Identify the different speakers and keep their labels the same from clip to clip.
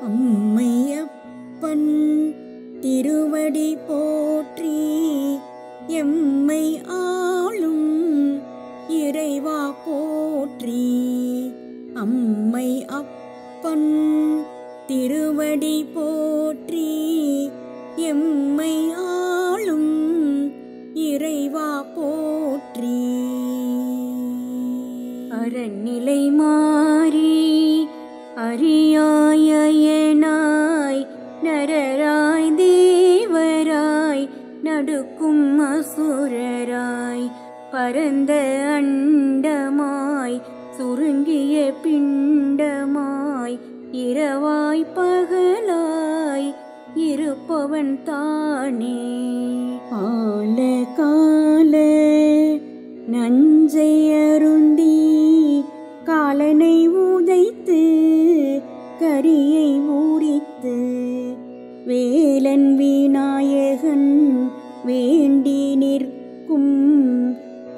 Speaker 1: அம்மையப்பன் திருவடி போற்றி. எம்மை ஆளும் இறைவா போற்றி. அம்மை அப்பன் திருவடி போற்றி. எம்மை ஆளும் இறைவா போற்றி.
Speaker 2: அறநிலை மாறி அறியாயனாய் நரராய் தேவராய் நடுக்கும் அசுரராய் பரந்த அண்டமாய் சுருங்கிய பிண்டமாய் இரவாய் பகலாய் இருப்பவன் தானே.
Speaker 1: ஆல கால நஞ்சை அருந்தி காலனை உதைத்து கரியை ஊறித்து வேலன் விநாயகன் வேண்டி நிற்கும்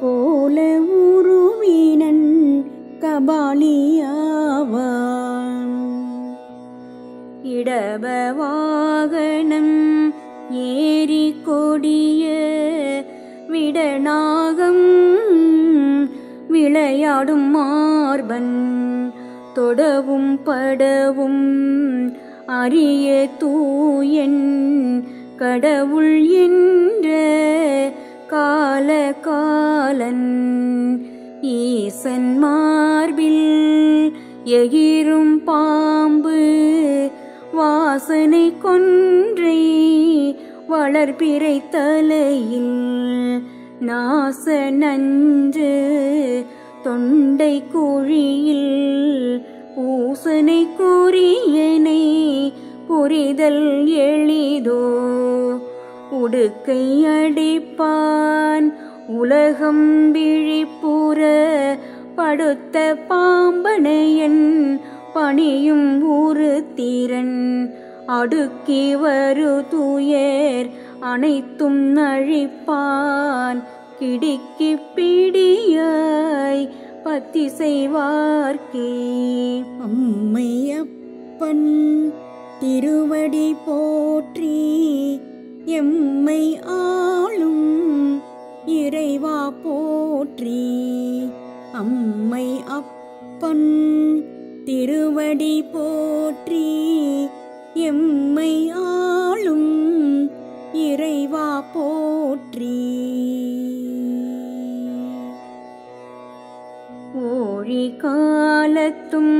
Speaker 1: கோல உருவினன் கபாலியாவான்.
Speaker 2: இடப வாகனம் ஏறி கொடிய விடநாகம் விளையாடும் மார்பன் தொடவும் படவும் அரிய தூயன் கடவுள் என்ற காலகாலன் ஈசன் மார்பில் எகிரும் பாம்பு வாசனை கொன்றை வளர்பிறை தலையில் நாச நன்று தொண்டை குழியில் பூசனை கூறியனை புரிதல் எளிதோ. உடுக்கை அடிப்பான் உலகம் விழிப்புற படுத்த பாம்பனையன் பணியும் ஒரு திறன் அடுக்கி வரு துயர் அனைத்தும் அழிப்பான் கிடிக்கி பிடியாய் பத்தி செய்வார்க்கே.
Speaker 1: அம்மையப்பன் திருவடி போற்றி. எம்மை ஆளும் இறைவா போற்றி. அம்மை அப்பன் திருவடி போற்றி. எம்மை ஆளும் இறைவா போற்றி.
Speaker 2: ஓழி காலத்தும்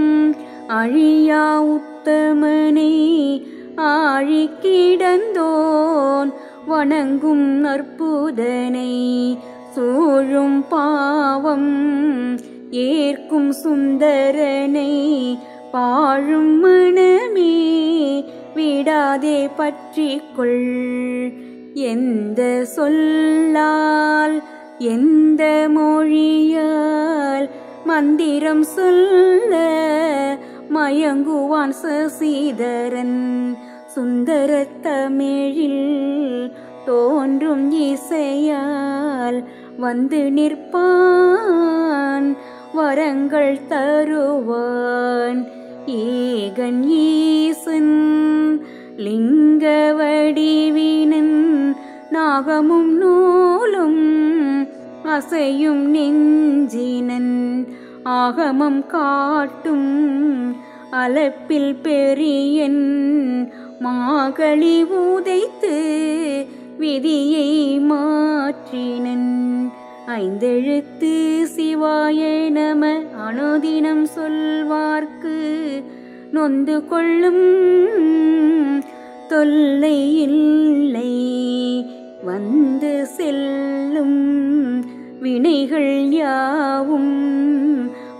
Speaker 2: அழியா உத்தமனை ஆழி கிடந்தோன் வணங்கும் அற்புதனை சூழும் பாவம் ஏற்கும் சுந்தரனை பாழும் மனமே விடாதே பற்றிக்கொள். எந்த சொல்லால் எந்த மொழியால் மந்திரம் சொல்ல மயங்குவான் சசிதரன் சுந்தர தமிழில் தோன்றும் இசையால் வந்து நிற்பான் வரங்கள் தருவான். ஏகன் ஈசன் லிங்க வடிவினன் நாகமும் நூலும் அசையும் நெஞ்சினன் ஆகமம் காட்டும் அலப்பில் பெரியன் மாகளி உதைத்து விதியை மாற்றினன். ஐந்தெழுத்து சிவாய நம அனுதினம் சொல்வார்க்கு நொந்து கொள்ளும் தொல்லை இல்லை வந்து செல்லும் வினைகள் யாவும்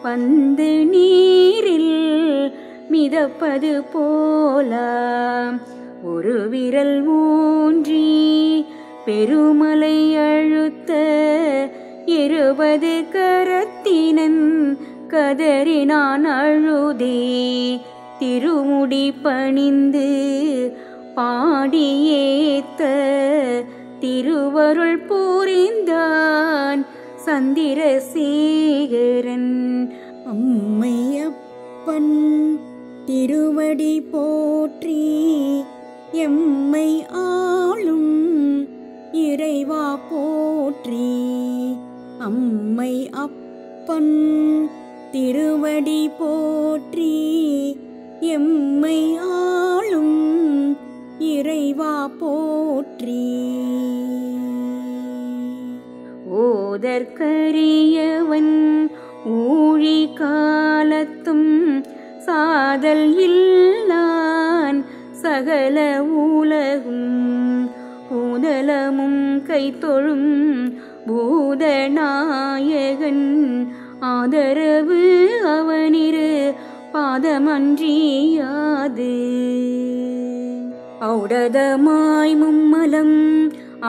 Speaker 2: வந்து நீரில் மிதப்பது போல ஒரு விரல் ஊன்றி பெருமலை அழுத்த 20 கரத்தினன் கதறினான் அழுதே திருமுடி பணிந்து பாடியேத்த திருவருள் புரிந்தான் சந்திரசேகரன்.
Speaker 1: அம்மையப்பன் திருவடி போற்றி எம்மை ஆளும் இறைவா போற்றி. அம்மை அப்பன் திருவடி போற்றி எம்மை ஆளும் இறைவா போற்றி.
Speaker 2: ஓதற்கரியவன் ஊழி காலத்தும் சாதல் இல்லான் சகல உலகும் பூதலமும் கைத்தொழும் பூதநாயகன் ஆதரவு அவனிரு பாதமன்றியாது. ஔடதமாய் மும்மலம்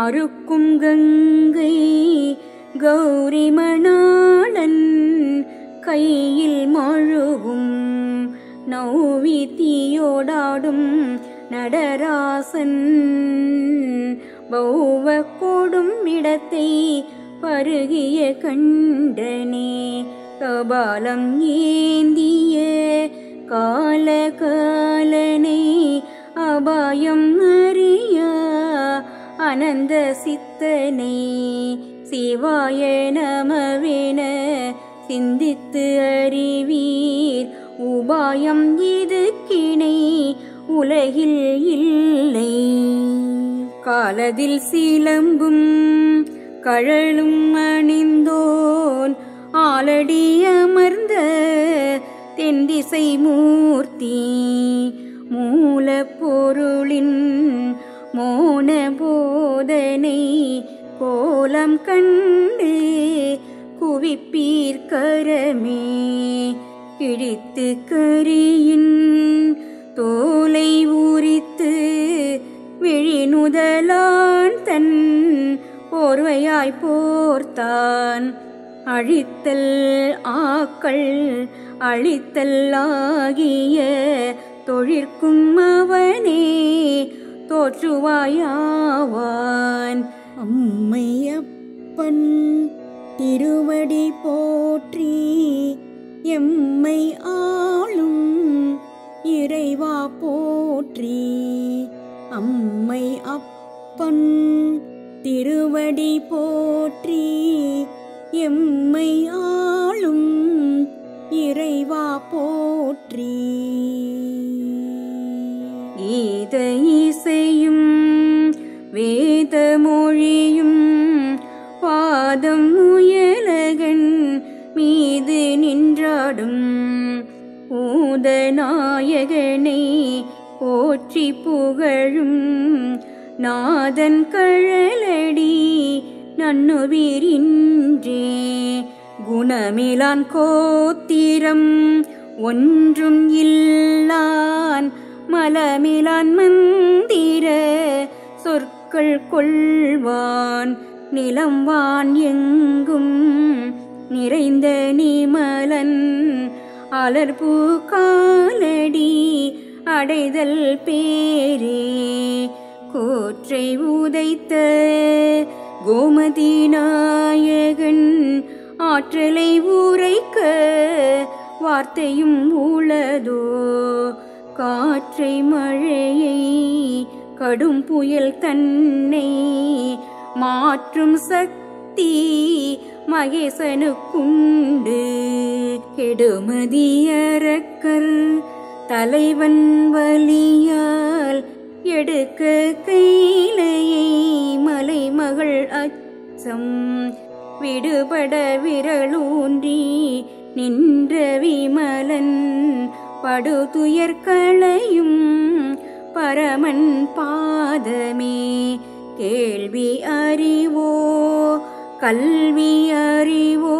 Speaker 2: அறுக்கும் கங்கை கௌரி மணாளன் கையில் மழுவும் நௌவித்தியோடாடும் நடராசன் பௌவ கொடும் இடத்தை பருகிய கண்டனே கபாலம் ஏந்திய காலகாலனை அபாயம் அறியா அனந்த சித்தனை சிவாய நமவென சிந்தித்து அறிவீர் உபாயம் இது கிணை உலகில் இல்லை. காலதில் சிலம்பும் கழலும் அணிந்தோன் ஆலடி அமர்ந்த தென்திசை மூர்த்தி மூல பொருளின் மோன போதனை கோலம் கண்டு குவிப்பீர் கரமே கிழித்து கரியின் தோலை ஊரித்து விழிநுதலான் தன் போர்வையாய் போர்த்தான் அழித்தல் ஆக்கள் அழித்தல் ஆகிய தொழிற்கும் அவனே தோற்றுவாயாவான்.
Speaker 1: அம்மை அப்பன் திருவடி போற்றி எம்மை ஆளும் இறைவா போற்றி. அம்மை அப்பன் திருவடி போற்றி எம்மை ஆளும் இறைவா போற்றி.
Speaker 2: கீத இசையும் வேத மொழியும் பாதம் முயலகன் மீது நின்றாடும் பூதநாயகனை போற்றி புகழும் நாதன் கழலடி நன்னுவிரின்றே குணமிலான் கோத்திரம் ஒன்றும் இல்லான் மலமிலான் மந்திர சொற்கள் கொள்வான் நிலம்வான் எங்கும் நிறைந்த நிமலன் அலர்பூ காலடி அடைதல் பேரே கோற்றை உதைத்த கோமதி நாயகன் ஆற்றலை உரைக்க வார்த்தையும் உளதோ காற்றை மழையை கடும் புயல் தன்னை மாற்றும் சக்தி மகேசனுக்குண்டு கெடுமதியரக்கர் தலைவன் வலியால் எடுக்க கைலையை மலைமகள் அச்சம் விடுபட விரலூன்றி நின்ற விமலன் படுதுயர்களையும் பரமன் பாதமே கேள்வி அறிவோ கல்வி அறிவோ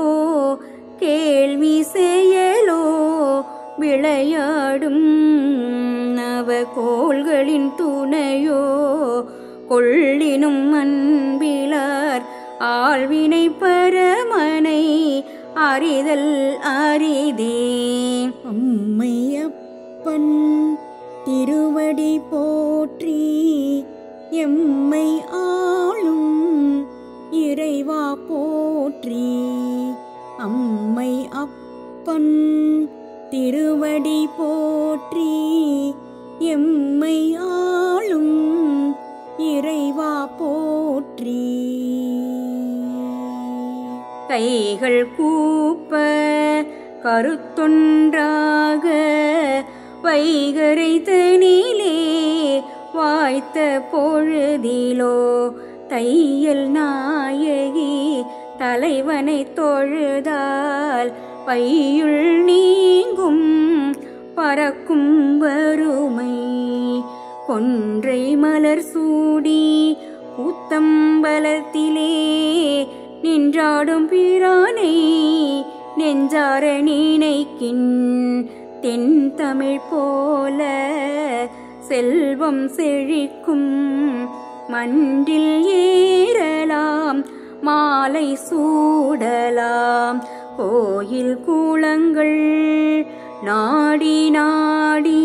Speaker 2: கேள்வி செயலோ விளையாடும் நவகோள்களின் துணையோ கொள்ளினும் அன்பிலார் ஆழ்வினை பரமனை அறிதல் அரிதே.
Speaker 1: அம்மை அப்பன் திருவடி போற்றி எம்மை ஆளும் இறைவா போற்றி. அம்மை அப்பன் திருவடி போற்றி போற்றி எம்மை ஆளும் இறைவா போற்றி.
Speaker 2: கைகள் கூப்ப கருத்தொன்றாக வைகரை தனிலே வாய்த்த பொழுதிலோ தையல் நாயகி தலைவனை தொழுதால் பையுள் நீங்கும் பறக்கும் வறுமை. கொன்றை மலர் சூடி கூத்தம்பலத்திலே நின்றாடும் பிரானை நெஞ்சார நினைக்கின் தென் தமிழ் போல செல்வம் செழிக்கும். மன்றில் ஏறலாம் மாலை சூடலாம் கோயில் கூலங்கள் நாடி நாடி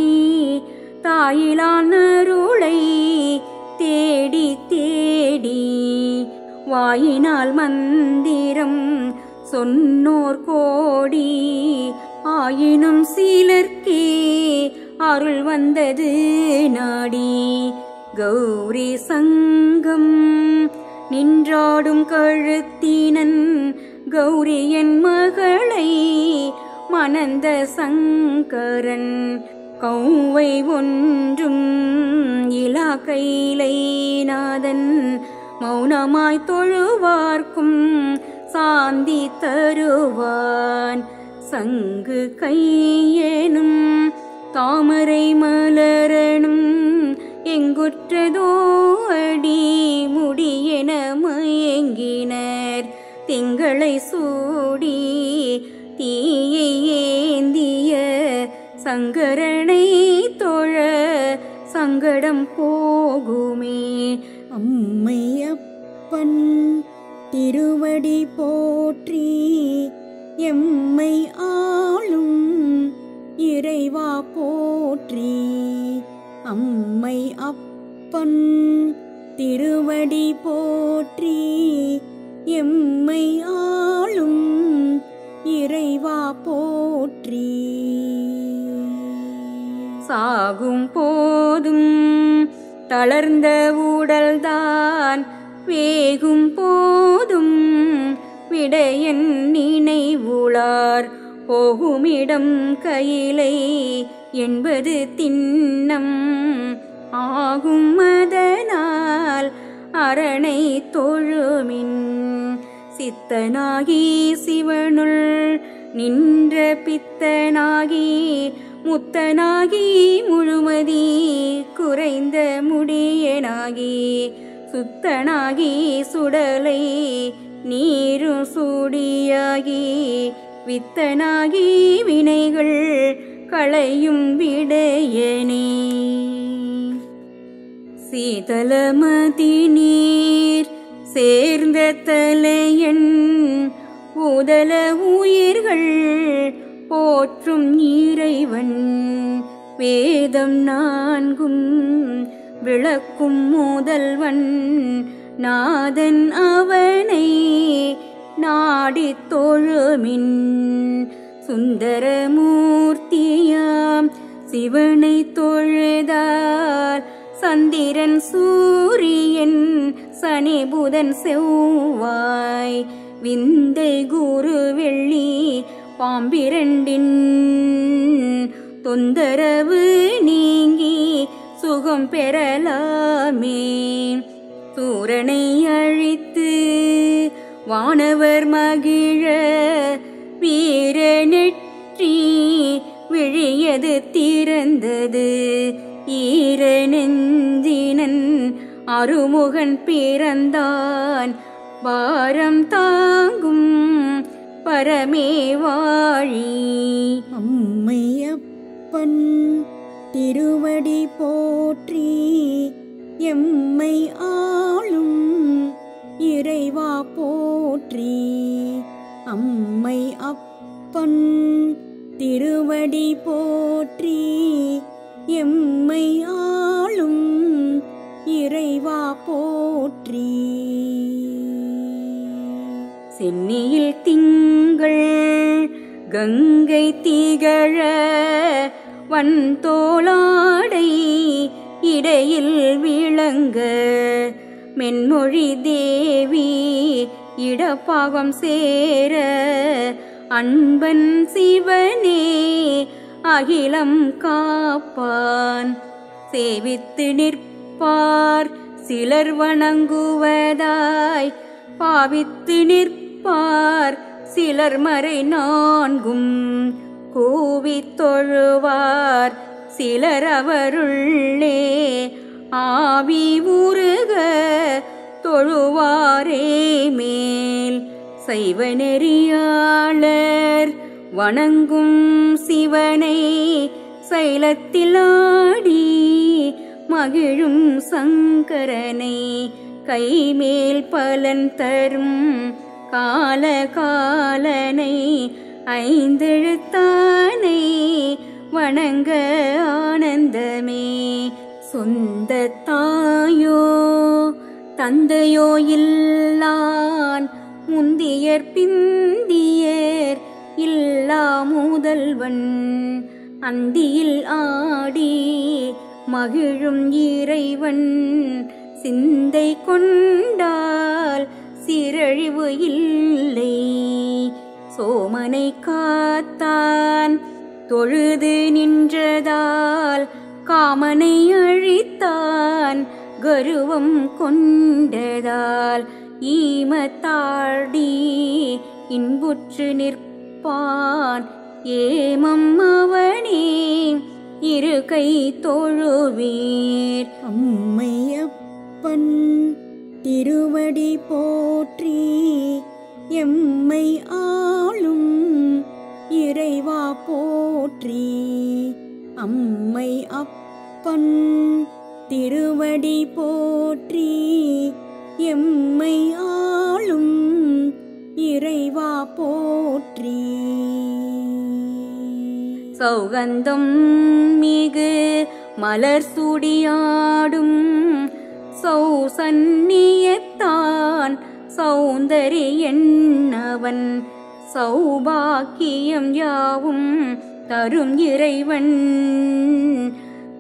Speaker 2: தாயிலான் அருளை தேடி தேடி வாயினால் மந்திரம் சொன்னோர் கோடி. ஆயினும் சிலர்க்கே அருள் வந்தது நாடி. கௌரி சங்கம் நின்றாடும் கழுத்தினன் கௌரியன் மகளை மணந்த சங்கரன் கௌவை ஒன்றும் இலா கைலைநாதன் மௌனமாய் தொழுவார்க்கும் சாந்தி தருவான். சங்கு கையேனும் தாமரை மலரனும் எங்குற்றதோ அடி முடியென மயங்கினர். திங்களை சூடி தீயை ஏந்திய சங்கரனை தொழ சங்கடம் போகுமே.
Speaker 1: அம்மையப்பன் திருவடி போற்றி எம்மை ஆளும் இறைவா போற்றி. அம்மை அப்பன் திருவடி போற்றி எம்மை ஆளும் இறைவா போற்றி.
Speaker 2: சாகும் போதும் தளர்ந்த உடல்தான் வேகும் போதும் விடையன் நினைவுளார் போகுமிடம் கையிலை என்பது திண்ணம் ஆகும். அதனால் அரணை தொழுமின் சித்தனாகி சிவனுள் நின்ற பித்தனாகி முத்தனாகி முழுமதி குறைந்த முடியனாகி சுத்தனாகி சுடலை நீரும் சூடியாகி வித்தனாகி வினைகள் களையும் விடையனே. சீதளமதி நீர் சேர்ந்த தலையன் உதல உயிர்கள் போற்றும் இறைவன் வேதம் நான்கும் விளக்கும் முதல்வன் நாதன் அவனை நாடி தொழுமின். சுந்தரமூர்த்தியாம் சிவனை தொழுதால் சந்திரன் சூரியன் சனி புதன் செவ்வாய் விந்தை குரு வெள்ளி பாம்பிரண்டின் தொந்தரவு நீங்கி சுகம் பெறலாமே. சூரனை அழித்து வானவர் மகிழ வீர நெற்றி விழியது திறந்தது ஈர நெஞ்சினன் அருமுகன் பிறந்தான் பாரம் தாங்கும் பரமே வாழி.
Speaker 1: அம்மையப்பன் திருவடி போற்றி எம்மை ஆளும் இறைவா போற்றி. அம்மை அப்பன் திருவடி போற்றி எம்மை ஆளும் இறைவா போற்றி.
Speaker 2: சென்னியில் திங்கள் கங்கை திகழ வன்தோளாடை இடையில் விளங்க மென்மொழி தேவி இடப்பாகம் சேர அன்பன் சிவனே அகிலம் காப்பான் சேவித்து நிற்பார் சிலர் வணங்குவதாய் பாவித்து நிற்பார் சிலர் மறை நான்கும் கூவித் தொழுவார் சிலர் அவருள்ளே ஆவி உருக தொழுவாரே மேல் சைவ நெறியாளர் வணங்கும் சிவனை சைலத்தில் ஆடி மகிழும் சங்கரனை கைமேல் பலன் தரும் காலகாலனை ஐந்தெழுத்தானை வணங்க ஆனந்தமே. சொந்த தாயோ தந்தையோ இல்லான் முந்தியர் பிந்தியர் இல்லா முதல்வன் அந்தியில் ஆடி மகிழும் இறைவன் சிந்தை கொண்டால் சிரழிவு இல்லை. சோமனை காத்தான் தொழுது நின்றதால் காமனை அழித்தான் கருவம் கொண்டதால் ஈமத்தாடி இன்புற்று நிற்பான் ஏமம் அவனே இரு கை தொழுவீர்.
Speaker 1: அம்மையப்பன் திருவடி போற்றி எம்மை ஆளும் இறைவா போற்றி. அம்மை அப்பன் திருவடி போற்றி எம்மை ஆளும் இறைவா போற்றி.
Speaker 2: சௌகந்தம் மிகு மலர் சூடியாடும் சௌசன்னியத்தான் சௌந்தரியன்னவன் சௌபாக்கியம் யாவும் தரும் இறைவன்.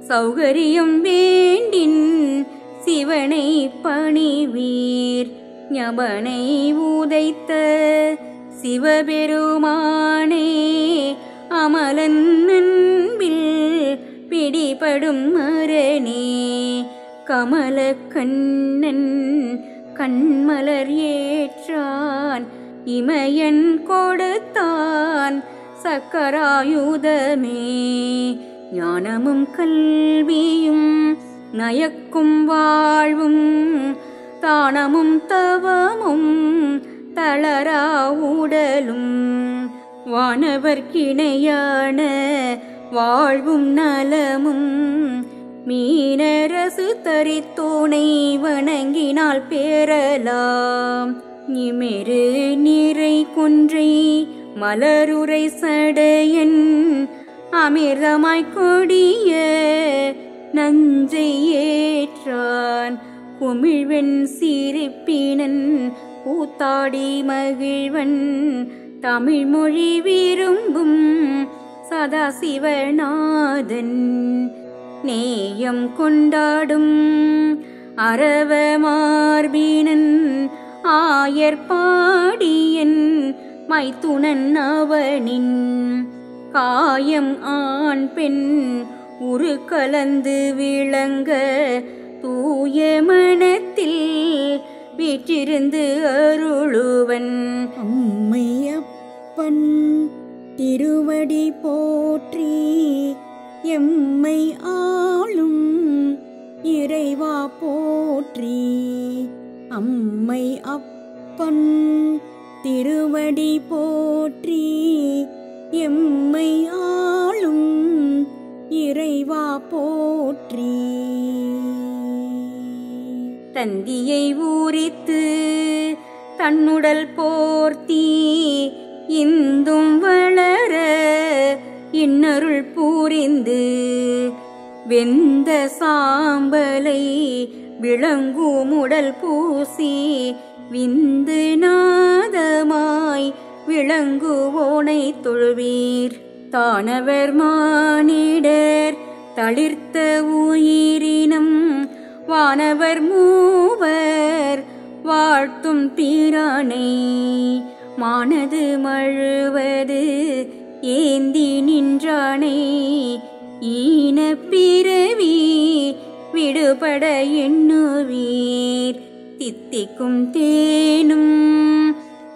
Speaker 2: சௌகரியம் வேண்டின் சிவனை பணிவீர். ஞபனை உதைத்த சிவபெருமானே அமலன் அன்பில் பிடிபடும் மரணே கமல கண்ணன் கண்மலர் ஏற்றான் இமயன் கொடுத்தான் சக்கராயுதமே. ஞானமும் கல்வியும் நயக்கும் வாழ்வும் தானமும் தவமும் தளரா உடலும் வானவர்க்கிணையான வாழ்வும் நலமும் மீனரசு தரித்தோனை வணங்கினால் பேரலாம். நிமிரு நிறை கொன்றை மலருரை சடையன் அமிர்தமாய் கொடிய நஞ்சை ஏற்றான் குமிழ்வெண் சிரிப்பினன் கூத்தாடி மகிழ்வன் தமிழ் மொழி விரும்பும் சதாசிவநாதன் நேயம் கொண்டாடும் அரவ மார்பினன் ஆயர் பாடியன் மைத்துனன் அவனின் காயம் ஆண் பெண் உரு கலந்து விளங்க தூய மனத்தில் வீற்றிருந்து அருளுவன்.
Speaker 1: அம்மையப்பன் திருவடி போற்றி எம்மை ஆளும் இறைவா போற்றி. அம்மை அப்பன் திருவடி போற்றி எம்மை ஆளும் இறைவா போற்றி.
Speaker 2: தந்தியை ஊரித்து தன்னுடல் போர்த்தி இந்தும் வளர இன்னருள் பூரிந்து வெந்த சாம்பலை விளங்குமுடல் பூசி விந்து நாதமாய் விளங்குவோனை தொழுவீர். தானவர் மானிடர் தளிர்த்த உயிரினம் வானவர் மூவர் வாழ்த்தும் பிரானை மானது மழுவது ஏந்தி நின்றானை ஈன பிறவி விடுபட எண்ணுவீர் தித்திக்கும் தேனும்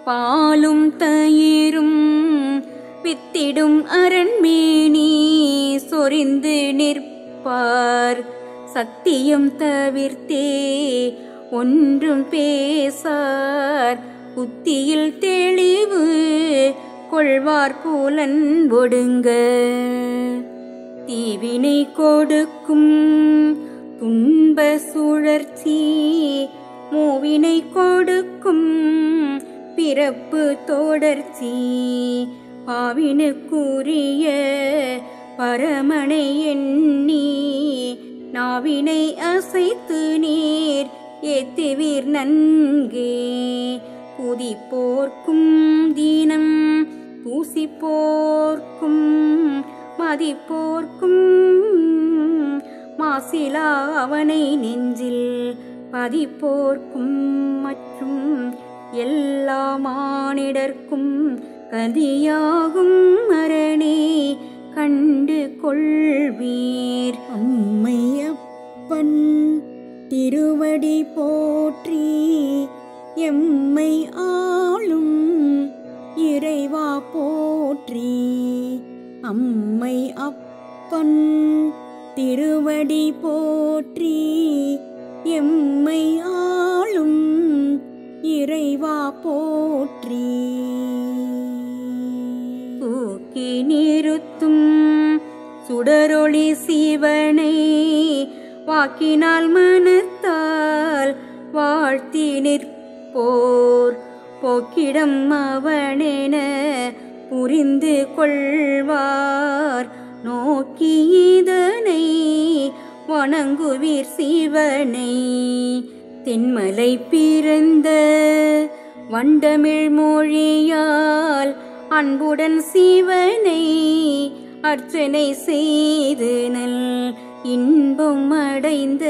Speaker 2: பாலும் தயிரும் வித்திடும் அரண்மேனி சொரிந்து நிற்பார் சத்தியம் தவிர்த்தே ஒன்றும் பேசார் புத்தியில் தெளிவு கொள்வார் புலன் ஒடுங்க தீவினை கொடுக்கும் துன்ப சுழற்சி மூவினை கொடுக்கும் பிறப்பு தொடர்ச்சி பாவினுக்குரிய பரமனை எண்ணி நாவினை அசைத்து நீர் ஏத்துவீர் நன்கே புதிப்போர்க்கும் தீனம் பூசிப்போர்க்கும் மதிப்போர்க்கும் மாசிலா அவனை நெஞ்சில் பதிப்போர்க்கும் மற்றும் எல்லா மானிடர்க்கும் கதியாகும் மரணே கண்டு கொள்வீர்.
Speaker 1: அம்மையப்பன் திருவடி போற்றி எம்மை ஆளும் இறைவா போற்றி. அம்மை அப்பன் திருவடி போற்றி எம்மை ஆளும் இறைவா போற்றி.
Speaker 2: தூக்கி நிறுத்தும் சுடரொளி சிவனை வாக்கினால் மனத்தால் வாழ்த்தி நிற்போர் போக்கிடம் அவனென புரிந்து கொள்வார் நோக்கி இதனை வணங்குவீர் சிவனை. தென்மலை பிறந்த வண்டமிழ் மொழியால் அன்புடன் சிவனை அர்ச்சனை செய்து நல் இன்பம் அடைந்த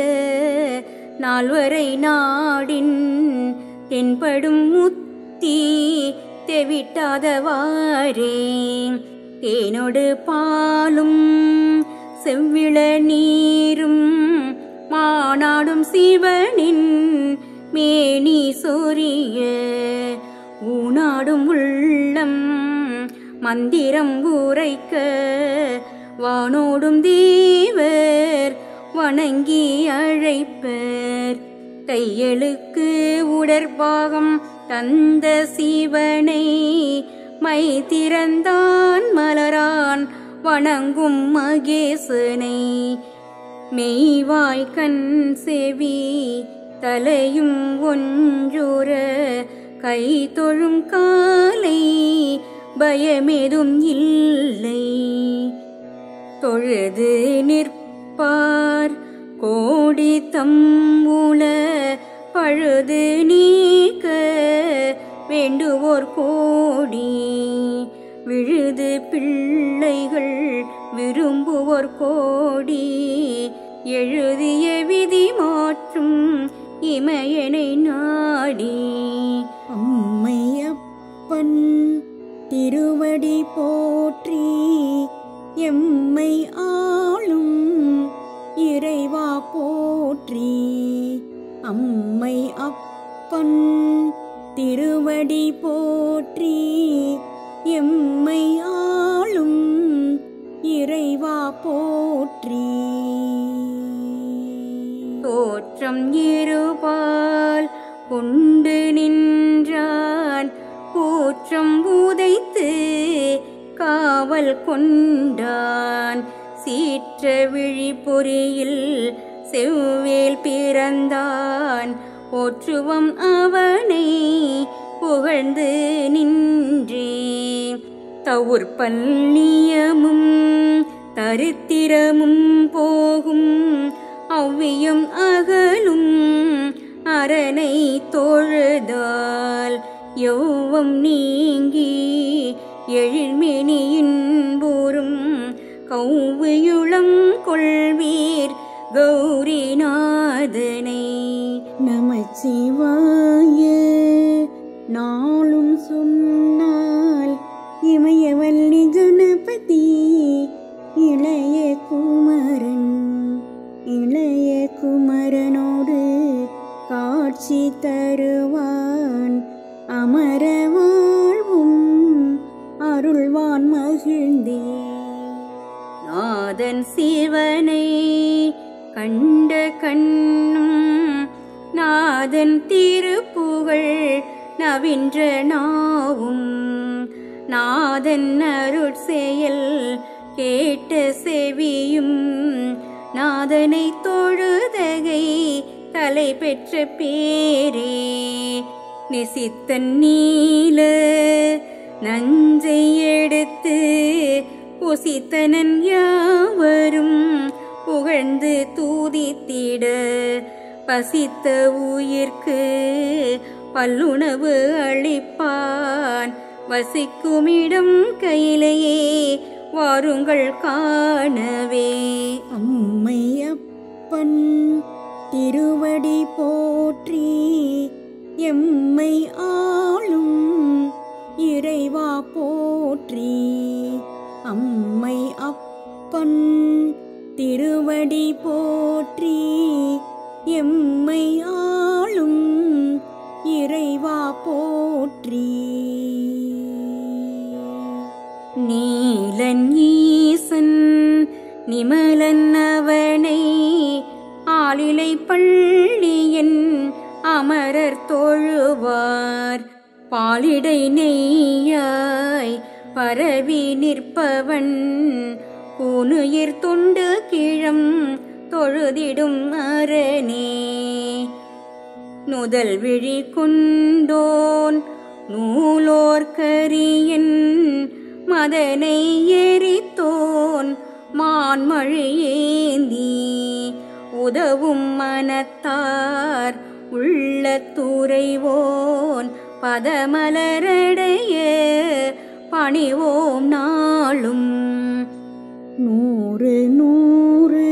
Speaker 2: நால்வரை நாடின் தென்படும் முத்தி தெவிட்டாதவாறே தேனொடு பாலும் செவ்விள நீரும் மானாடும் சிவனின் மேனி சொரிய ஊனாடும் உள்ளம் மந்திரம் உரைக்க வானோடும் தேவர் வணங்கி அழைப்பர். கையெழுக்கு உடற்பாகம் தந்த சிவனை மை திறந்தான் மலரான் வணங்கும் மகேசனை மெய்வாய் கண் செவி தலையும் ஒன்றுற கை தொழும் காலை பயமேதும் இல்லை. தொழுது நிற்பார் கோடி தம்புல பழுது நீக்க வேண்டுவோர் கோடி விழுது பிள்ளைகள் விரும்புவோர் கோடி எழுதிய விதி மாற்றும் இமயனை நாடி.
Speaker 1: அம்மையப்பன் திருவடி போற்றி எம்மை ஆளும் இறைவா போற்றி. அம்மை அப்பன் திருவடி போற்றி எம்மை ஆளும் இறைவா போற்றி.
Speaker 2: தோற்றம் இருபால் கொண்டு நின்றான் கூற்றம் உதைத்து காவல் கொண்டான் சீற்ற விழிபொறியில் செவ்வேல் பிறந்தான் போற்றுவம் அவனை புகழ்ந்து நின்றே. தவுர்பல்லியமும் தரித்திரமும் போகும் அவ்வியம் அகலும் அரணை தொழுதால் யௌவம் நீங்கி எழில்மெனியின் போரும் ஒவ்வியுளம் கொள்வீர் கௌரிநாதனை.
Speaker 1: நமச்சிவாய நாளும் சொன்னால் இமயவல்லி கணபதி இளைய குமரனோடு காட்சி தருவான். அமர வாழ்வும் அருள்வான் மகிழ்ந்தே.
Speaker 2: நாதன் சிவனை கண்ட கண்ணும் நாதன் திருப்புகழ் நவின்ற நாவும் நாதன் அருட்செயல் கேட்ட செவியும் நாதனை தொழுதகை தலை பெற்ற பேரே. நெசித்தன் நீல நஞ்சை எடுத்து புசித்தனன் யாவரும் புகழ்ந்து தூதித்திட பசித்த உயிர்க்கு பல்லுணவு அளிப்பான். வசிக்குமிடம் கையிலேயே வாருங்கள் காணவே.
Speaker 1: அம்மையப்பன் திருவடி போற்றி எம்மை ஆளும் இறைவா போற்றி. அம்மை அப்பன் திருவடி போற்றி எம்மை ஆளும் இறைவா போற்றி.
Speaker 2: நீலன் ஈசன் நிமலன் அவனை ஆளிலை பள்ளியன் அமரர் தொழுவார். பாலிடை நெய்யாய் பரவி நிற்பவன் கூனுயிர் தொண்டு கிழம் தொழுதிடும் அரணே. நுதல் விழி கொண்டோன் நூலோர் கரியன் மதனை எரித்தோன் மான்மழி ஏந்தி உதவும் மனத்தார் உள்ள துறைவோன் பதமலரடைய பணிவோம் நாளும்.
Speaker 1: 100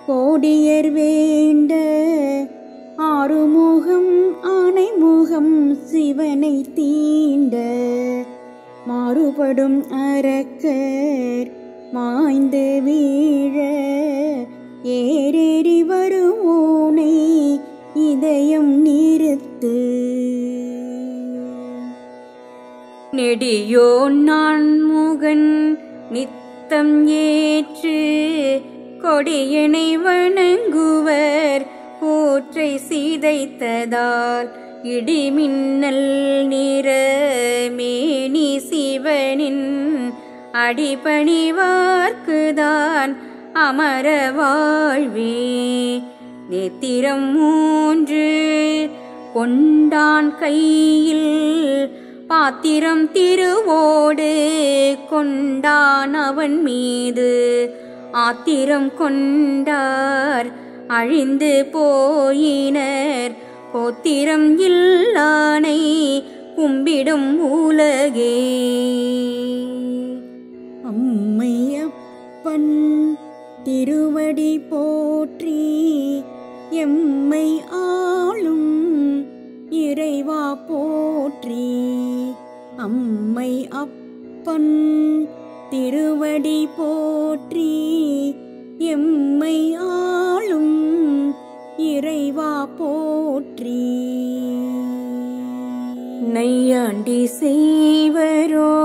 Speaker 1: கோடியர் வேண்ட ஆறுமுகம் ஆனைமுகம் சிவனை தீண்ட மாறுபடும் அரக்கர் மாய்ந்து வீழ ஏறேறி வருவோனை இதயம் நிறுத்து.
Speaker 2: நெடியோன் நான்முகன் நித்தம் ஏற்று கொடியனை வணங்குவர் கூற்றை சீதைத்ததால் இடிமின்னல் நிற மேனி சிவனின் அடிபணிவார்க்குதான் அமர வாழ்வே. நேத்திரம் 3 கொண்டான் கையில் பாத்திரம் திருவோடு கொண்டான் அவன் மீது ஆத்திரம் கொண்டார் அழிந்து போயினர் போத்திரம் இல்லானை கும்பிடும் உலகே.
Speaker 1: அம்மையப்பன் திருவடி போற்றி எம்மை ஆளும் இறைவா போற்றி. அம்மை அப்பன் திருவடி போற்றி எம்மை ஆளும் இறைவா போற்றி.
Speaker 2: நையாண்டி செய்வரோ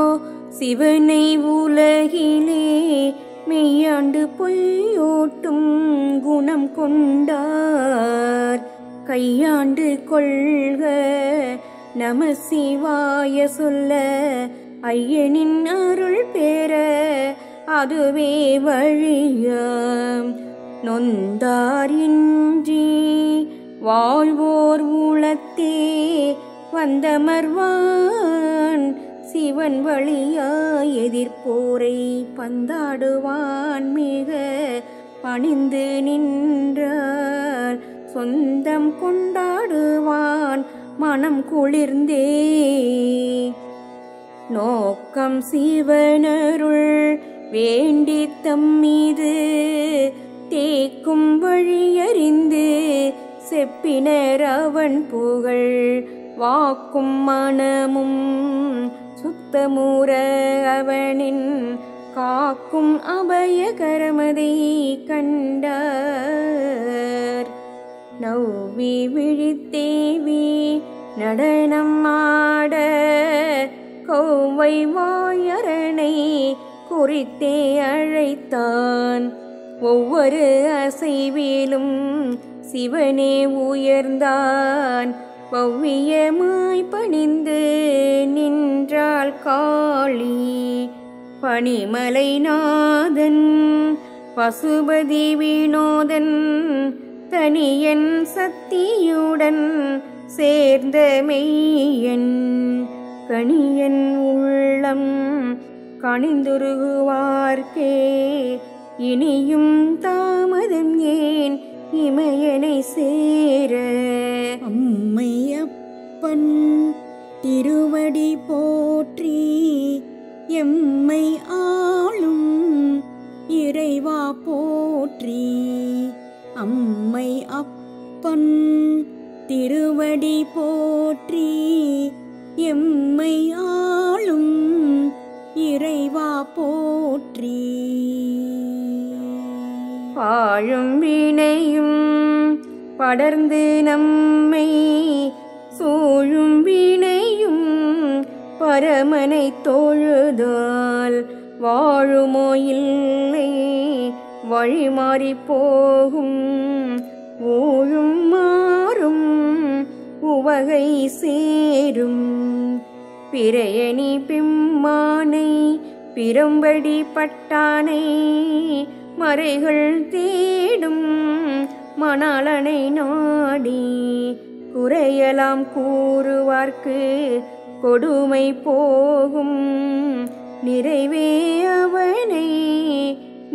Speaker 2: சிவனை உலகிலே மெய்யாண்டு பொய்யோட்டும் குணம் கொண்டார். கையாண்டு கொள்க நம சிவாய சொல்ல ஐயனின் அருள் பெற அதுவே வழியாம். நொந்தார் இன்றி வாழ்வோர் உளத்தே வந்தமர்வான் சிவன் வழியாய் எதிர்ப்போரை பந்தாடுவான் மிக பணிந்து நின்றார் சொந்தம் கொண்டாடுவான் மனம் குளிர்ந்தே. நோக்கம் சிவனருள் வேண்டி தம்மீது தேக்கும் வழியறிந்து செப்பினர் அவன் புகழ் வாக்கும் மனமும் சுத்தமுற அவனின் காக்கும் அபயகரமதை கண்டார். நவ்வி விழித்தேவி நடனம் ஆட கௌவை வாயரணை குறித்தே அழைத்தான். ஒவ்வொரு அசைவிலும் சிவனே உயர்ந்தான். பவ்வியமாய் பணிந்து நின்றாள் காளி. பனிமலை நாதன் பசுபதி வினோதன் தனியன் சக்தியுடன் சேர்ந்த மெய்யன் கணியன் உள்ளம் கணிந்துருகுவார்க்கே இனியும் தாமதம் ஏன் இமயனை சேர.
Speaker 1: அம்மையப்பன் திருவடி போற்றி எம்மை ஆளும் இறைவா போற்றி. அம்மை அப்பன் திருவடி போற்றி எம்மை ஆளும் இறைவா போற்றி.
Speaker 2: பாழும் வினையும் படர்ந்து நம்மை சூழும் வினையும் பரமனை தொழுதால் வாழுமோ இல்லை வழிமாறி போகும். ஊழும் மாறும் உவகை சேரும். பிறையணி பிம்மானை பிறம்படி பட்டானை மறைகள் தேடும் மணாளனை நாடி குறையலாம் கூறுவார்க்கு கொடுமை போகும். நிறைவே அவனை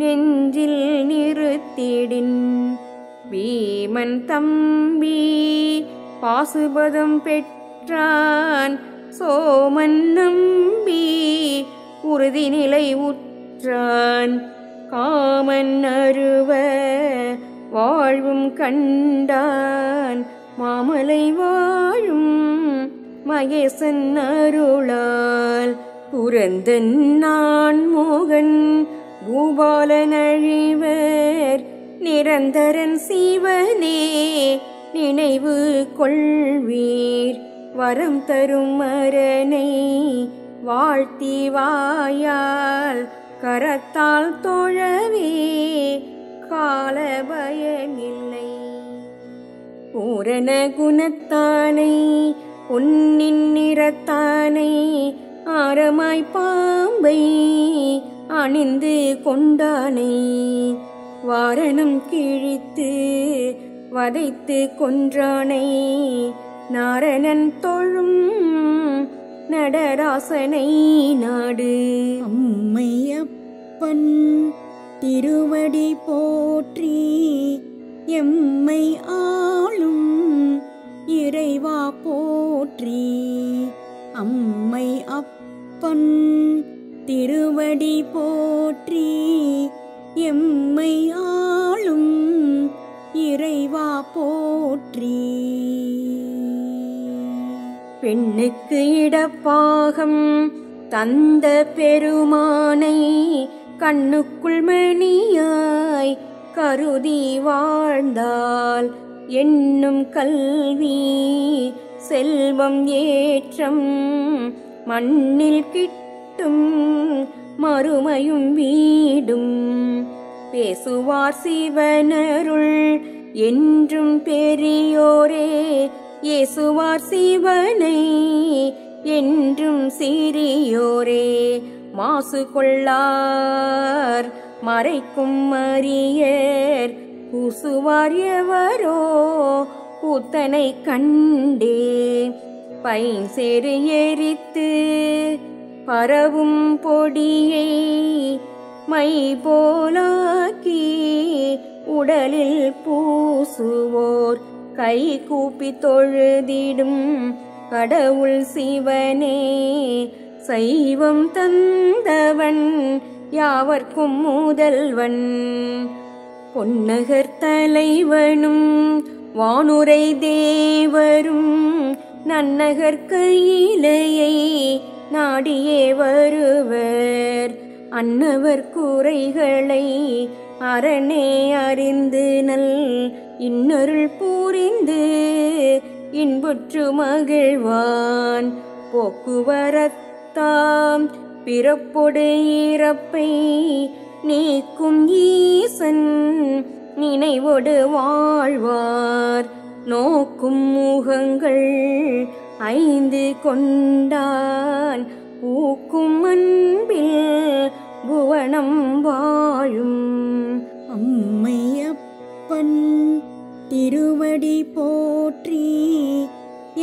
Speaker 2: நெஞ்சில் நிறுத்திடின். பீமன் தம்பி பாசுபதம் பெற்றான். சோமன் நம்பி உறுதிநிலை உற்றான். காமன் அருவ வாழ்வும் கண்டான். மாமலை வாழும் மகேசன் அருளால் புரந்தன் நான் மோகன் பூபாலன் அழிவர் நிரந்தரன் சிவனே நினைவு கொள்வீர். வரம் தரும் மரனை வாழ்த்தி வாயால் கரத்தால் தொழவே கால பயமில்லை. பூரண குணத்தானை பொன்னின் நிறத்தானை ஆரமாய் பாம்பை அணிந்து கொண்டானை வாரணம் கிழித்து வதைத்து கொன்றானை நாரணன் தொழும் நடராசனை நாடு.
Speaker 1: அம்மையப்பன் திருவடி போற்றி எம்மை ஆளும் இறைவா போற்றி. அம்மை அப்பன் திருவடி போற்றி எம்மை ஆளும் இறைவா போற்றி.
Speaker 2: பெண்ணுக்கு இடப்பாகம் தந்த பெருமானை கண்ணுக்குள் மணியாய் கருதி வாழ்ந்தால் என்னும் கல்வி செல்வம் ஏற்றம் மண்ணில் கிட்டும் மறுமையும் வீடும். பேசுவார் சிவனருள் என்றும் பெரியோரே ஏசுவார் சிவனை என்றும் சிறியோரே. மாசு கொள்ளார் மறைக்கும் அரியர் பூசுவார் எவரோ கூத்தனை கண்டே. பைஞ்சேறு எரித்து பரவும் பொடியை மை போலாக்கி உடலில் பூசுவோர் கை கூப்பி தொழுதிடும் கடவுள் சிவனே. சைவம் தந்தவன் யாவர்க்கும் முதல்வன் பொன்னகர் தலைவனும் வானுரை தேவரும் நன்னகர் கையிலையை நாடியே வருவர் அன்னவர் குறைகளை அரணே அறிந்து நல் இன்னருள் புரிந்து இன்புற்று மகிழ்வான் போக்குவரத்தாம் பிறப்பொடு இறப்பை நீக்கும் ஈசன் நினைவொடு வாழ்வார் நோக்கும் முகங்கள் 5 கொண்டான் பூக்கும் அன்பில் புவனம் வாழும்
Speaker 1: அம்மையப்பன் திருவடி போற்றி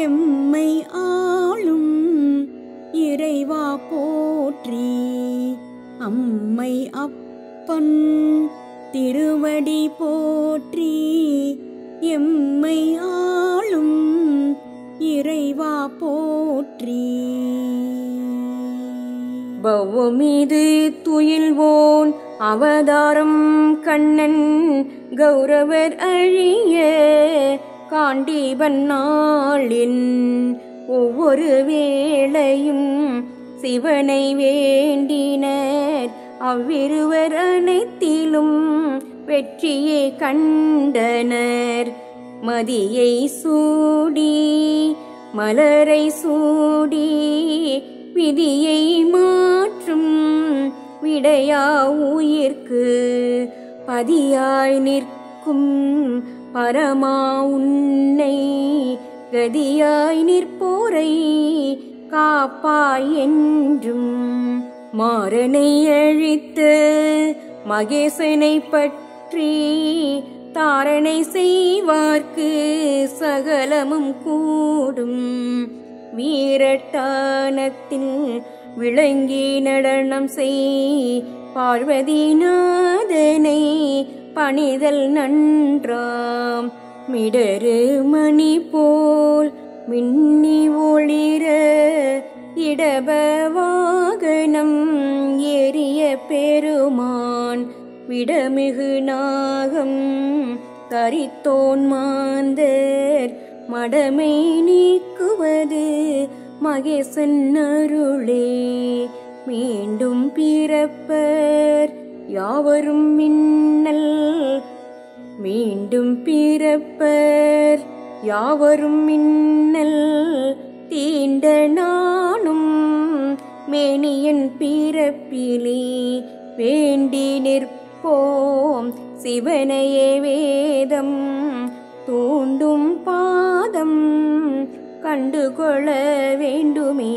Speaker 1: எம்மை ஆளும் இறைவா போற்றி அம்மை அப்பன் திருவடி போற்றி எம்மை ஆளும் இறைவா போற்றி
Speaker 2: பவ்வமீது துயில்வோன் அவதாரம் கண்ணன் கௌரவர் அழிய காண்டீபன் நாளின் ஒவ்வொரு வேளையும் சிவனை வேண்டினர் அவ்விருவர் அனைத்திலும் வெற்றியை கண்டனர் மதியை சூடி மலரை சூடி விதியை மாற்றும் விடையா உயிர்க்கு பதியாய் நிற்கும் பரமா உன்னை கதியாய் நிற்போரை காப்பாய் என்றும் மாறனை அழித்த மகேசனை பற்றி தாரணை செய்வார்க்கு சகலமும் கூடும் வீரட்டானத்தில் விளங்கி நடனம் செய் பார்வதி நாதனை பணிதல் நன்றாம் மிடரு மணி போல் மின்னி ஒளிர இடப வாகனம் ஏறிய பெருமான் விடமிகு நாகம் தரித்தோன் மாந்தர் மடமை நீக்குவது மகேசன் அருளே மீண்டும் பிறப்பர் யாவரும் மின்னல் மீண்டும் பிறப்பர் யாவரும் மின்னல் தீண்ட நானும் மேனியன் பிறப்பிலே வேண்டி நிற்போம் சிவனையே வேதம் தூண்டும் பாதம் கண்டுகொள்ள வேண்டுமே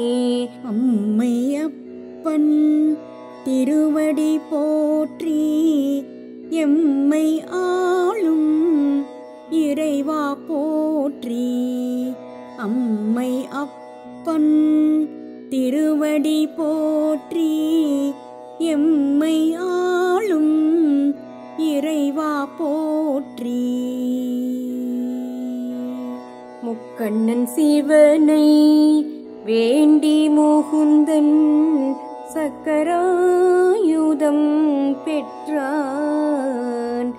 Speaker 1: அம்மையப்பன் திருவடி போற்றி எம்மை ஆளும் இறைவா போற்றி அம்மை அப்பன் திருவடி போற்றி எம்மை ஆளும் இறைவா போற்றி
Speaker 2: முக்கண்ணன் சிவனை வேண்டி முகுந்தன் சக்கராயுதம் பெற்றான்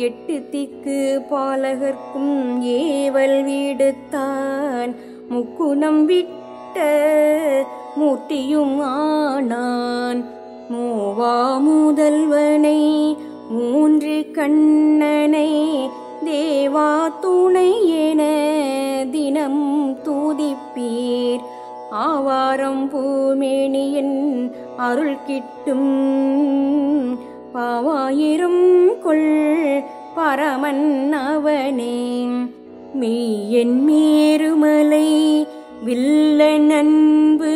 Speaker 2: 8 திக்கு பாலகர்க்கும் ஏவல் விடுத்தான் முக்குணம் விட்ட மூர்த்தியும் ஆனான் மூவா முதல்வனை 3 கண்ணனை தேவா துணை என தினம் தூதிப்பீர் ஆவாரம் பூமேனியன் அருள் கிட்டும் பாவாயிரம் கொள் பரமன் அவனே மெய்யன் மேருமலை வில்ல நண்பு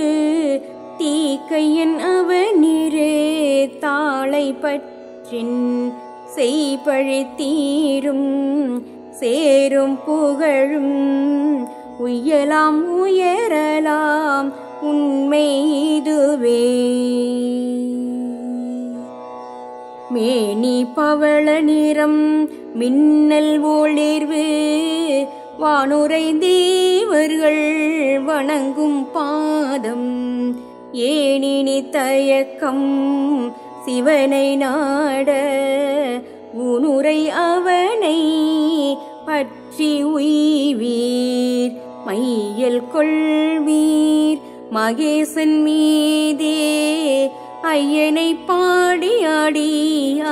Speaker 2: தீக்கையன் அவனிரே தாளை பற்றின் செய்பழி தீரும் சேரும் புகழும் உய்யலாம் உயரலாம் உண்மை இதுவே மேனி பவள நிறம் மின்னல் ஒளிர்வு வானுரை தேவர்கள் வணங்கும் பாதம் ஏனினி தயக்கம் சிவனை நாட ஊனுரை அவனை பற்றி உய்வீர் மையல் கொள்வீர் மகேசன் மீதே ஐயனை பாடியாடி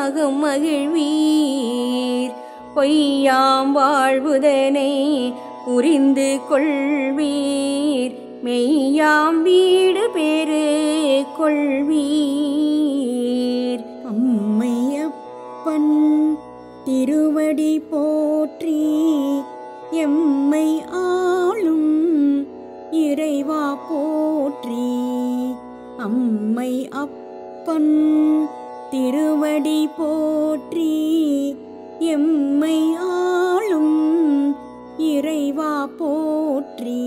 Speaker 2: அகம் மகிழ்வீர் பொய்யாம் வாழ்வுதனை புரிந்து கொள்வீர் மெய்யாம் வீடு பேறு கொள்வீர்.
Speaker 1: அம்மையப்பன் திருவடி போற்றி எம்மை ஆளும் இறைவா போற்றி. அம்மை அப்பன் திருவடி போற்றி எம்மை ஆளும் இறைவா போற்றி.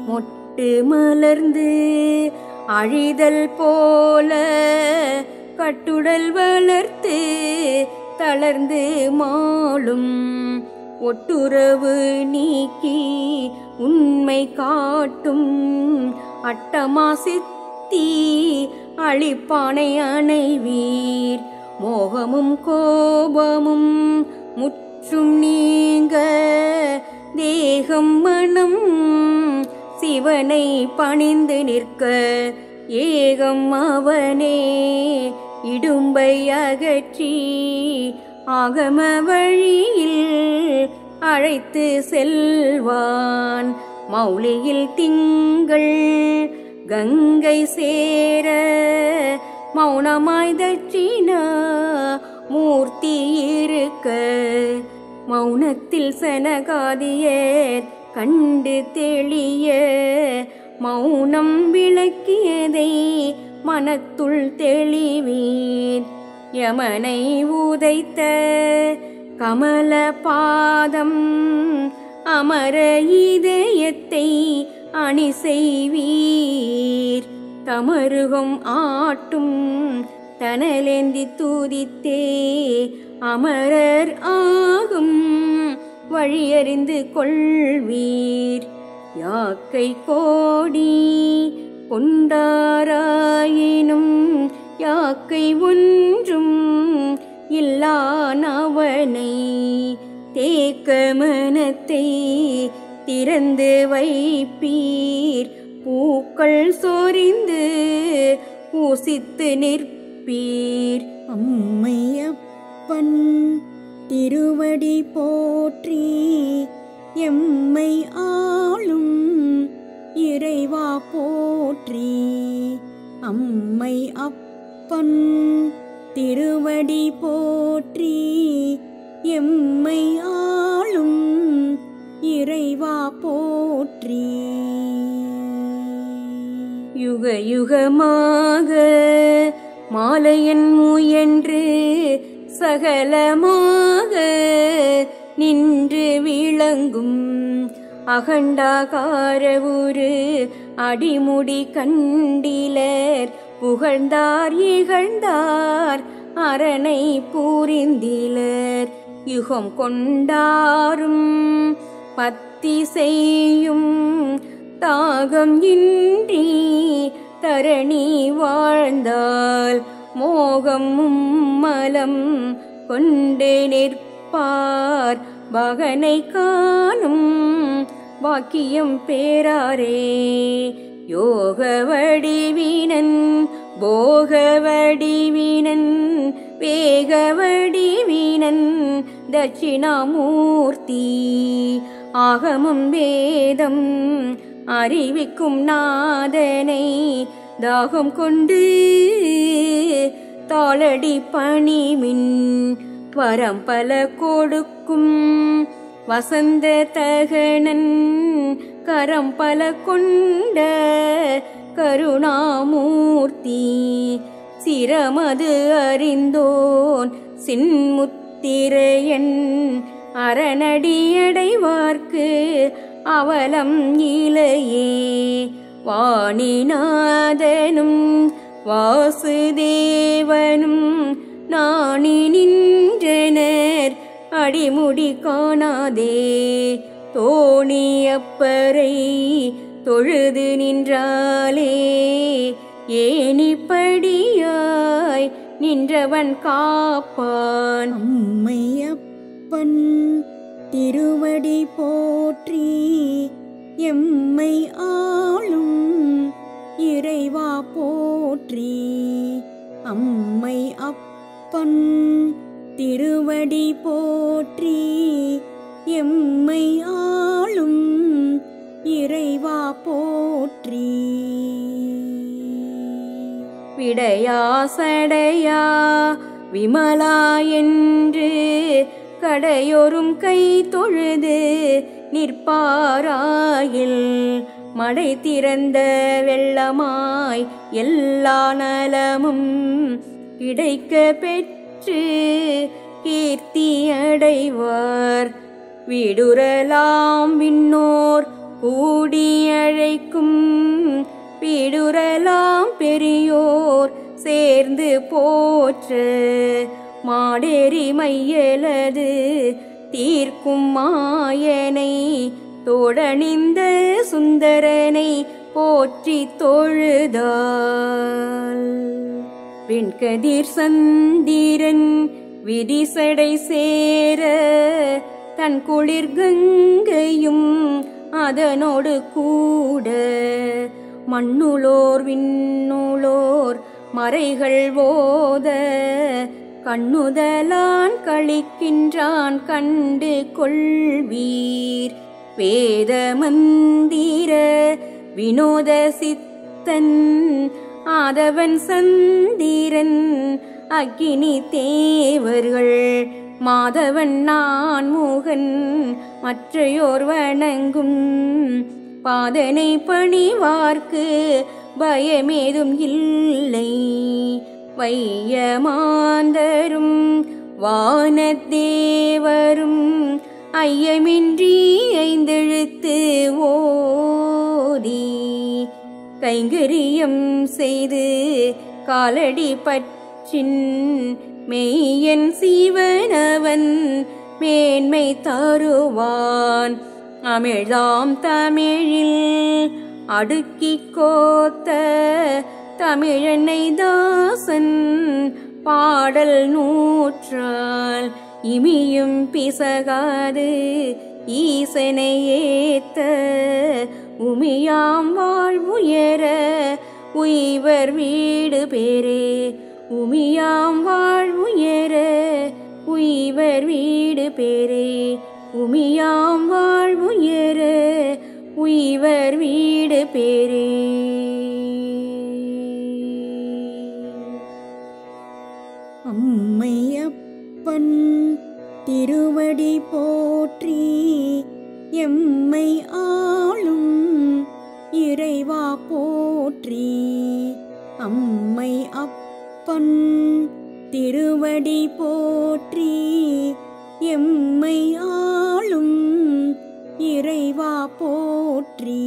Speaker 2: மொட்டு மலர்ந்து அழிதல் போல கட்டுடல் வளர்த்து தளர்ந்து மாளும் ஒட்டுறவு நீக்கி உண்மை காட்டும் அட்டமா சித்தி அழிப்பானை அணைவீர் மோகமும் கோபமும் முற்றும் நீங்க தேகம் மனம் சிவனை பணிந்து நிற்க ஏகம் அவனே இடும்பை அகற்றி ஆகம வழியில் அழைத்து செல்வான் மௌலியில் திங்கள் கங்கை சேர மௌனமாய் தட்சிணா மூர்த்தி இருக்க மௌனத்தில் சனகாதியர் கண்டு தெளிய மௌனம் விளக்கியதை மனத்துள் தெளிவீர் யமனை உதைத்த கமல பாதம் அமர இதயத்தை அணி செய்வீர் தமருகம் ஆட்டும் தனலேந்தி தூதித்தே அமரர் ஆகும் வழியறிந்து கொள்வீர் யாக்கை கோடி கொண்டாராயினும் யாக்கை ஒன்றும் இல்லானவனை தேக்க மனத்தை திறந்து வைப்பீர் பூக்கள் சொரிந்து பூசித்து நிற்பீர்.
Speaker 1: அம்மையப்பன் திருவடி போற்றி எம்மை ஆளும் இறைவா போற்றி. அம்மை அப்பன் திருவடி போற்றி எம்மை ஆளும் இறைவா போற்றி.
Speaker 2: யுக யுகமாக மாலையன் முயன்று சகலமாக நின்று விளங்கும் அகண்டாகார உரு அடிமுடி கண்டிலர் புகழ்ந்தார் இகழ்ந்தார் அரணை பூரிந்திலர் யுகம் கொண்டாரும் பத்தி செய்யும் தாகம் இன்றி தரணி வாழ்ந்தால் மோகம் மலம் கொண்டு நிற்பார் பகனை காணும் வாக்கியம் பேராரே. யோக வடிவினன் போக வடிவினன் வேக வடிவினன் தட்சிணாமூர்த்தி ஆகமம் வேதம் அறிவிக்கும் நாதனை தாகம் கொண்டு தாளடி பணிமின் வரம் பல கொடுக்கும் வசந்த தகனன் கரம் பல கொண்ட கருணாமூர்த்தி சிரமது அறிந்தோன் சின்முத்திரையன் அரணடியடைவார்க்கு அவலம் இலையே. வாணிநாதனும் வாசுதேவனும் நாணி நின்றனர் அடிமுடி காணாதே தோணியப்பரை தொழுது நின்றாலே ஏணிப்படியாய் நின்றவன் காப்பான்.
Speaker 1: அம்மையப்பன் திருவடி போற்றி எம்மை ஆளும் இறைவா போற்றி. அம்மை அப்பன் திருவடி போற்றி எம்மை ஆளும் இறைவா போற்றி.
Speaker 2: விடையா சடையா விமலா என்று கடையொரும் கை தொழுது நிற்பாராயில் மடை திறந்த வெள்ளமாய் எல்லா நலமும் கிடைக்க பெற்று கீர்த்தி அடைவார். விடுரலாம் விண்ணோர் கூடியழைக்கும் விடுரலாம் பெரியோர் சேர்ந்து போற்ற மாடேறி மையலது தீர்க்கும் மாயனை தோடணிந்த சுந்தரனை போற்றி தொழுதால். வெண்கதிர் சந்திரன் விரிசடை சேர தன் குளிர் கங்கையும் அதனோடு கூட மண்ணுளோர் விண்ணுளோர் மறைகள் ஓத கண்ணுதலான் கழிக்கின்றான் கண்டு கொள்வீர். வேத மந்திர வினோத சித்தன் ஆதவன் சந்திரன் அக்கினி தேவர்கள் மாதவன் நான்முகன் மற்றையோர் வணங்கும் பாதனை பணிவார்க்கு பயமேதும் இல்லை. வையமாந்தரும் வானதேவரும் ஐயமின்றி ஐந்தெழுத்து ஓதி கைங்கரியம் செய்து காலடி பற்றின் மெய்யன் சீவனவன் மேன்மை தருவான். அமிழ்தாம் தமிழில் அடுக்கி கோத்த தமிழனை தாசன் பாடல் நூற்றால் இமியும் பிசகாது ஈசனை ஏத்த உமியாம் வாழ்வுயர உய்வர் வீடு பேரே. உமியாம் வாழ்வுயர உய்வர் வீடு பேரே. உமியாம் வாழ்வுயர உய்வர் வீடு பேரே.
Speaker 1: அம்மையப்பன் திருவடி போற்றி எம்மை ஆளும் இறைவா போற்றி. அம்மை அப்பன் திருவடி போற்றி எம்மை ஆளும் இறைவா போற்றி.